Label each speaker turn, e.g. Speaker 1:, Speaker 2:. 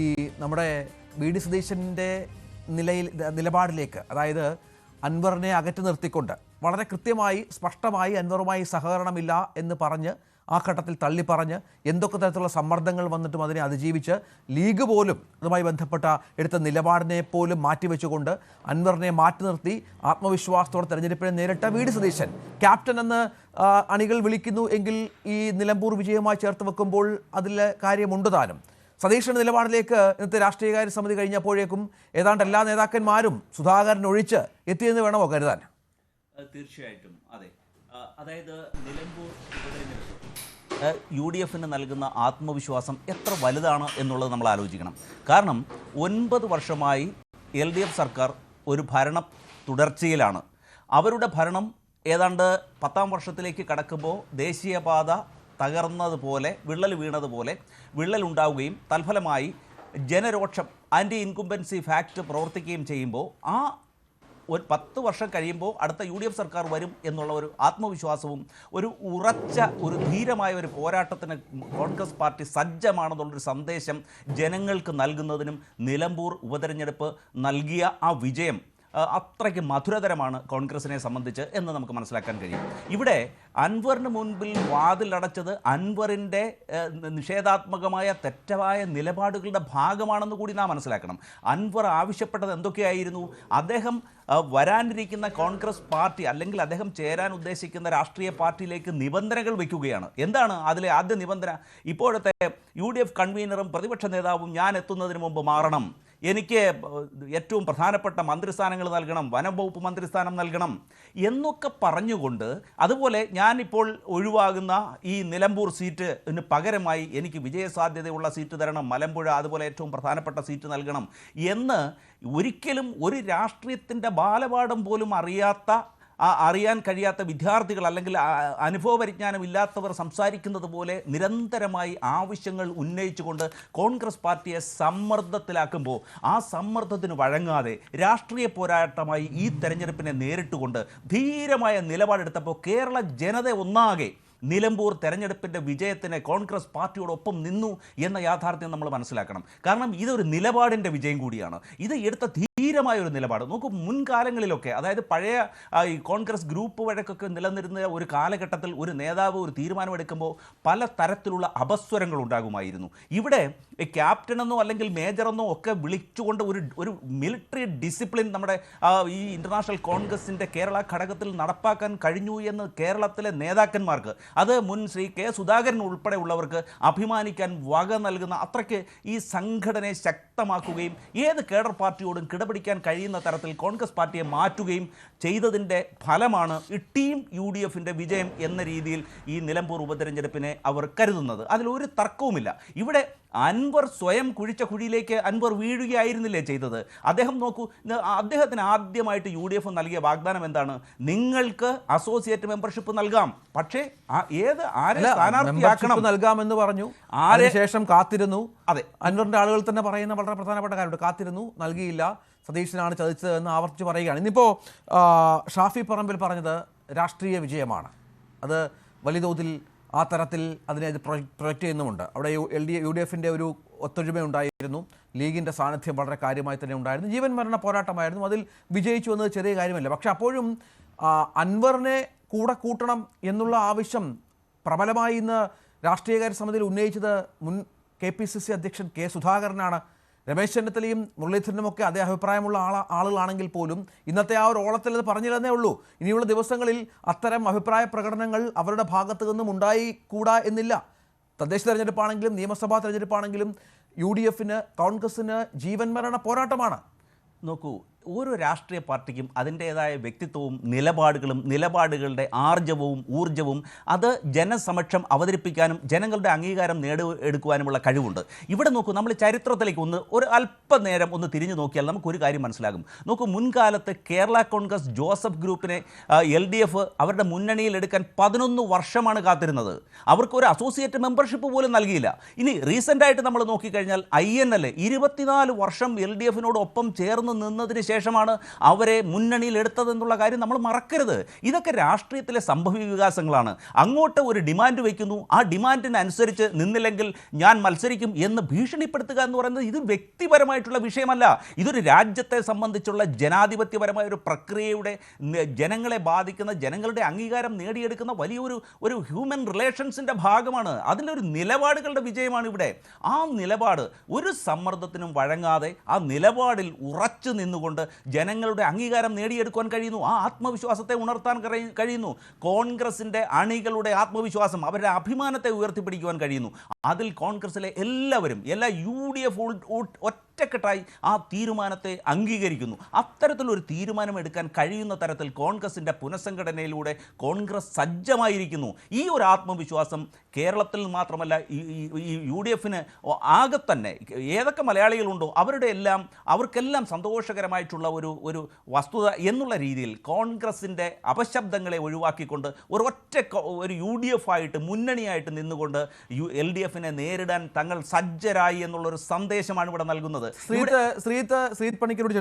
Speaker 1: ഈ നമ്മുടെ V D സതീശൻ്റെ നിലപാടിലേക്ക്, അതായത് അൻവറിനെ അകറ്റി നിർത്തിക്കൊണ്ട് വളരെ കൃത്യമായി സ്പഷ്ടമായി അൻവറുമായി സഹകരണമില്ല എന്ന് പറഞ്ഞ് ആ ഘട്ടത്തിൽ തള്ളിപ്പറഞ്ഞ് എന്തൊക്കെ തരത്തിലുള്ള സമ്മർദ്ദങ്ങൾ വന്നിട്ടും അതിനെ അതിജീവിച്ച് ലീഗ് പോലും അതുമായി ബന്ധപ്പെട്ട എടുത്ത നിലപാടിനെ പോലും മാറ്റിവെച്ചുകൊണ്ട് അൻവറിനെ മാറ്റി നിർത്തി ആത്മവിശ്വാസത്തോടെ തെരഞ്ഞെടുപ്പിനെ നേരിട്ട വി ഡി സതീശൻ ക്യാപ്റ്റൻ എന്ന് അണികൾ വിളിക്കുന്നു എങ്കിൽ ഈ നിലമ്പൂർ വിജയവുമായി ചേർത്ത് വെക്കുമ്പോൾ അതിൽ കാര്യമുണ്ട് താനും. സതീശൻ്റെ നിലപാടിലേക്ക് ഇന്നത്തെ രാഷ്ട്രീയകാര്യ സമിതി കഴിഞ്ഞപ്പോഴേക്കും ഏതാണ്ട് എല്ലാ നേതാക്കന്മാരും സുധാകരൻ ഒഴിച്ച് എത്തിയെന്ന് വേണമോ കരുതാൻ?
Speaker 2: തീർച്ചയായിട്ടും അതെ. അതായത് നിലമ്പൂർ UDFന് നൽകുന്ന ആത്മവിശ്വാസം എത്ര വലുതാണ് എന്നുള്ളത് നമ്മൾ ആലോചിക്കണം. കാരണം 9 വർഷമായി LDF സർക്കാർ ഒരു ഭരണ തുടർച്ചയിലാണ്. അവരുടെ ഭരണം ഏതാണ്ട് 10ാം വർഷത്തിലേക്ക് കടക്കുമ്പോൾ ദേശീയപാത തകർന്നതുപോലെ, വിള്ളൽ വീണതുപോലെ വിള്ളലുണ്ടാവുകയും തൽഫലമായി ജനരോക്ഷം, ആൻറ്റി ഇൻകുംബൻസി ഫാക്ട് പ്രവർത്തിക്കുകയും ചെയ്യുമ്പോൾ ആ ഒരു 10 വർഷം കഴിയുമ്പോൾ അടുത്ത UDF സർക്കാർ വരും എന്നുള്ള ഒരു ആത്മവിശ്വാസവും ഒരു ഉറച്ച ഒരു ധീരമായ ഒരു പോരാട്ടത്തിന് കോൺഗ്രസ് പാർട്ടി സജ്ജമാണെന്നുള്ളൊരു സന്ദേശം ജനങ്ങൾക്ക് നൽകുന്നതിനും നിലമ്പൂർ ഉപതെരഞ്ഞെടുപ്പ് നൽകിയ ആ വിജയം അത്രയ്ക്ക് മധുരതരമാണ് കോൺഗ്രസിനെ സംബന്ധിച്ച് എന്ന് നമുക്ക് മനസ്സിലാക്കാൻ കഴിയും. ഇവിടെ അൻവറിന് മുൻപിൽ വാതിലടച്ചത് അൻവറിൻ്റെ നിഷേധാത്മകമായ തെറ്റായ നിലപാടുകളുടെ ഭാഗമാണെന്ന് കൂടി നാം മനസ്സിലാക്കണം. അൻവർ ആവശ്യപ്പെട്ടത് എന്തൊക്കെയായിരുന്നു? അദ്ദേഹം വരാനിരിക്കുന്ന കോൺഗ്രസ് പാർട്ടി അല്ലെങ്കിൽ അദ്ദേഹം ചേരാൻ ഉദ്ദേശിക്കുന്ന രാഷ്ട്രീയ പാർട്ടിയിലേക്ക് നിബന്ധനകൾ വയ്ക്കുകയാണ്. എന്താണ് അതിലെ ആദ്യ നിബന്ധന? ഇപ്പോഴത്തെ UDF കൺവീനറും പ്രതിപക്ഷ നേതാവും ഞാൻ എത്തുന്നതിന് മുമ്പ് മാറണം, എനിക്ക് ഏറ്റവും പ്രധാനപ്പെട്ട മന്ത്രിസ്ഥാനങ്ങൾ നൽകണം, വനം വകുപ്പ് മന്ത്രിസ്ഥാനം നൽകണം എന്നൊക്കെ പറഞ്ഞുകൊണ്ട്, അതുപോലെ ഞാനിപ്പോൾ ഒഴിവാകുന്ന ഈ നിലമ്പൂർ സീറ്റിന് പകരമായി എനിക്ക് വിജയസാധ്യതയുള്ള സീറ്റ് തരണം, മലമ്പുഴ അതുപോലെ ഏറ്റവും പ്രധാനപ്പെട്ട സീറ്റ് നൽകണം എന്ന് ഒരിക്കലും ഒരു രാഷ്ട്രീയത്തിൻ്റെ ബാലപാഠം പോലും അറിയാൻ കഴിയാത്ത വിദ്യാർത്ഥികൾ അല്ലെങ്കിൽ അനുഭവ പരിജ്ഞാനം ഇല്ലാത്തവർ സംസാരിക്കുന്നത് പോലെ നിരന്തരമായി ആവശ്യങ്ങൾ ഉന്നയിച്ചുകൊണ്ട് കോൺഗ്രസ് പാർട്ടിയെ സമ്മർദ്ദത്തിലാക്കുമ്പോൾ ആ സമ്മർദ്ദത്തിന് വഴങ്ങാതെ രാഷ്ട്രീയ പോരാട്ടമായി ഈ തെരഞ്ഞെടുപ്പിനെ നേരിട്ടുകൊണ്ട് ധീരമായ നിലപാടെടുത്തപ്പോൾ കേരള ജനത ഒന്നാകെ നിലമ്പൂർ തെരഞ്ഞെടുപ്പിൻ്റെ വിജയത്തിന് കോൺഗ്രസ് പാർട്ടിയോടൊപ്പം നിന്നു എന്ന യാഥാർത്ഥ്യം നമ്മൾ മനസ്സിലാക്കണം. കാരണം ഇതൊരു നിലപാടിൻ്റെ വിജയം കൂടിയാണ്. ഇത് എടുത്ത ധീരമായ ഒരു നിലപാട്. നോക്കൂ, മുൻകാലങ്ങളിലൊക്കെ, അതായത് പഴയ ഈ കോൺഗ്രസ് ഗ്രൂപ്പ് വഴക്കൊക്കെ നിലനിരുന്ന ഒരു കാലഘട്ടത്തിൽ ഒരു നേതാവ് ഒരു തീരുമാനമെടുക്കുമ്പോൾ പല തരത്തിലുള്ള അപസ്വരങ്ങൾ ഉണ്ടാകുമായിരുന്നു. ഇവിടെ ക്യാപ്റ്റനെന്നോ അല്ലെങ്കിൽ മേജറെന്നോ ഒക്കെ വിളിച്ചുകൊണ്ട് ഒരു മിലിറ്ററി ഡിസിപ്ലിൻ നമ്മുടെ ഈ ഇൻ്റർനാഷണൽ കോൺഗ്രസിൻ്റെ കേരള ഘടകത്തിൽ നടപ്പാക്കാൻ കഴിഞ്ഞു എന്ന് കേരളത്തിലെ നേതാക്കന്മാർക്ക്, അത് മുൻ ശ്രീ കെ സുധാകരൻ ഉൾപ്പെടെ ഉള്ളവർക്ക് അഭിമാനിക്കാൻ വക നൽകുന്ന അത്രയ്ക്ക് ഈ സംഘടനയെ ശക്തമാക്കുകയും ഏത് കേഡർ പാർട്ടിയോടും കിടപിടിക്കാൻ കഴിയുന്ന തരത്തിൽ കോൺഗ്രസ് പാർട്ടിയെ മാറ്റുകയും ചെയ്തതിൻ്റെ ഫലമാണ് ഈ ടീം UDFൻ്റെ വിജയം എന്ന രീതിയിൽ ഈ നിലമ്പൂർ ഉപതെരഞ്ഞെടുപ്പിനെ അവർ കരുതുന്നത്. അതിലൊരു തർക്കവുമില്ല. ഇവിടെ അൻവർ സ്വയം കുഴിച്ച കുഴിയിലേക്ക് അൻവർ വീഴുകയായിരുന്നില്ലേ ചെയ്തത്? അദ്ദേഹം നോക്കൂ, അദ്ദേഹത്തിന് ആദ്യമായിട്ട് UDF നൽകിയ വാഗ്ദാനം എന്താണ്? നിങ്ങൾക്ക് അസോസിയേറ്റ് മെമ്പർഷിപ്പ് നൽകാം, പക്ഷേ ആരെ സ്ഥാനാർത്ഥിയാക്കണം
Speaker 1: നൽകാമെന്ന് പറഞ്ഞു. ശേഷം കാത്തിരുന്നു. അതെ, അൻവറിന്റെ ആളുകൾ തന്നെ പറയുന്ന വളരെ പ്രധാനപ്പെട്ട കാര്യമുണ്ട്. കാത്തിരുന്നു, നൽകിയില്ല, സതീശനാണ് ചതിച്ചത് എന്ന് ആവർത്തിച്ച് പറയുകയാണ്. ഇന്നിപ്പോൾ ഷാഫി പറമ്പിൽ പറഞ്ഞത് രാഷ്ട്രീയ വിജയമാണ്. അത് വലിയ തോതിൽ ആ തരത്തിൽ അതിനെ പ്രൊജക്റ്റ് ചെയ്യുന്നുമുണ്ട്. അവിടെ UDFൻ്റെ ഒരു ഒത്തൊരുമയുണ്ടായിരുന്നു, ലീഗിൻ്റെ സാന്നിധ്യം വളരെ കാര്യമായി തന്നെ ഉണ്ടായിരുന്നു, ജീവൻ മരണ പോരാട്ടമായിരുന്നു. അതിൽ വിജയിച്ചു എന്നത് ചെറിയ കാര്യമല്ല. പക്ഷെ അപ്പോഴും അൻവറിനെ കൂടെ കൂട്ടണം എന്നുള്ള ആവശ്യം പ്രബലമായി ഇന്ന് രാഷ്ട്രീയകാര്യ സമിതിയിൽ ഉന്നയിച്ചത് മുൻ KPCC അധ്യക്ഷൻ കെ സുധാകരനാണ്. രമേശ് ചെന്നിത്തലയും മുരളീധരനുമൊക്കെ അതേ അഭിപ്രായമുള്ള ആളുകളാണെങ്കിൽ പോലും ഇന്നത്തെ ആ ഒരു ഓളത്തിൽ അത് പറഞ്ഞില്ലെന്നേ ഉള്ളൂ. ഇനിയുള്ള ദിവസങ്ങളിൽ അത്തരം അഭിപ്രായ പ്രകടനങ്ങൾ അവരുടെ ഭാഗത്തു നിന്നും ഉണ്ടായിക്കൂടാ എന്നില്ല. തദ്ദേശ തെരഞ്ഞെടുപ്പാണെങ്കിലും നിയമസഭാ തെരഞ്ഞെടുപ്പാണെങ്കിലും UDFന് കോൺഗ്രസിന് ജീവൻ മരണ പോരാട്ടമാണ്.
Speaker 2: നോക്കൂ, ഓരോ രാഷ്ട്രീയ പാർട്ടിക്കും അതിൻ്റേതായ വ്യക്തിത്വവും നിലപാടുകളുടെ ആർജവവും ഊർജ്ജവും അത് ജനസമക്ഷം അവതരിപ്പിക്കാനും ജനങ്ങളുടെ അംഗീകാരം എടുക്കുവാനുമുള്ള കഴിവുണ്ട്. ഇവിടെ നോക്കൂ, നമ്മൾ ചരിത്രത്തിലേക്ക് ഒരു അല്പനേരം ഒന്ന് തിരിഞ്ഞു നോക്കിയാൽ നമുക്കൊരു കാര്യം മനസ്സിലാകും. നോക്കൂ, മുൻകാലത്ത് കേരള കോൺഗ്രസ് ജോസഫ് ഗ്രൂപ്പിനെ LDF അവരുടെ മുന്നണിയിൽ എടുക്കാൻ 11 വർഷമാണ് കാത്തിരുന്നത്. അവർക്ക് ഒരു അസോസിയേറ്റ് മെമ്പർഷിപ്പ് പോലും നൽകിയില്ല. ഇനി റീസെൻ്റായിട്ട് നമ്മൾ നോക്കിക്കഴിഞ്ഞാൽ INL 24 വർഷം LDFനോടൊപ്പം ചേർന്ന് നിന്നതിന് ശേഷമാണ് അവരെ മുന്നണിയിൽ എടുത്തതെന്നുള്ള കാര്യം നമ്മൾ മറക്കരുത്. ഇതൊക്കെ രാഷ്ട്രീയത്തിലെ സംഭവ വികാസങ്ങളാണ്. അങ്ങോട്ട് ഒരു ഡിമാൻഡ് വയ്ക്കുന്നു, ആ ഡിമാൻഡിനനുസരിച്ച് നിന്നില്ലെങ്കിൽ ഞാൻ മത്സരിക്കും എന്ന് ഭീഷണിപ്പെടുത്തുക എന്ന് പറയുന്നത് ഇത് വ്യക്തിപരമായിട്ടുള്ള വിഷയമല്ല. ഇതൊരു രാജ്യത്തെ സംബന്ധിച്ചുള്ള ജനാധിപത്യപരമായ ഒരു പ്രക്രിയയുടെ ജനങ്ങളെ ബാധിക്കുന്ന, ജനങ്ങളുടെ അംഗീകാരം നേടിയെടുക്കുന്ന വലിയൊരു ഹ്യൂമൻ റിലേഷൻസിൻ്റെ ഭാഗമാണ്. അതിലൊരു നിലപാടുകളുടെ വിജയമാണ് ഇവിടെ. ആ നിലപാട് ഒരു സമ്മർദ്ദത്തിനും വഴങ്ങാതെ ആ നിലപാടിൽ ഉറച്ചു നിന്നുകൊണ്ട് ജനങ്ങളുടെ അംഗീകാരം നേടിയെടുക്കാൻ കഴിയുന്നു. ആ ആത്മവിശ്വാസത്തെ ഉണർത്താൻ കഴിയുന്നു. കോൺഗ്രസിൻ്റെ അണികളുടെ ആത്മവിശ്വാസം, അവരുടെ അഭിമാനത്തെ ഉയർത്തിപ്പിടിക്കുവാൻ കഴിയുന്നു. അതിൽ കോൺഗ്രസിലെ എല്ലാവരും, എല്ലാ UDF ഒറ്റക്കെട്ടായി ആ തീരുമാനത്തെ അംഗീകരിക്കുന്നു. അത്തരത്തിലൊരു തീരുമാനം എടുക്കാൻ കഴിയുന്ന തരത്തിൽ കോൺഗ്രസിൻ്റെ പുനഃസംഘടനയിലൂടെ കോൺഗ്രസ് സജ്ജമായിരിക്കുന്നു. ഈ ഒരു ആത്മവിശ്വാസം കേരളത്തിൽ മാത്രമല്ല, ഈ UDFന് ആകെ തന്നെ ഏതൊക്കെ മലയാളികളുണ്ടോ അവർക്കെല്ലാം സന്തോഷകരമായിട്ടുള്ള ഒരു വസ്തുത എന്നുള്ള രീതിയിൽ കോൺഗ്രസിൻ്റെ അപശബ്ദങ്ങളെ ഒഴിവാക്കിക്കൊണ്ട് ഒരു UDF ആയിട്ട്, മുന്നണിയായിട്ട് നിന്നുകൊണ്ട് LDFനെ നേരിടാൻ തങ്ങൾ സജ്ജരായി എന്നുള്ളൊരു സന്ദേശമാണ് ഇവിടെ നൽകുന്നത്.
Speaker 1: ശ്രീത് പണിക്കരോട്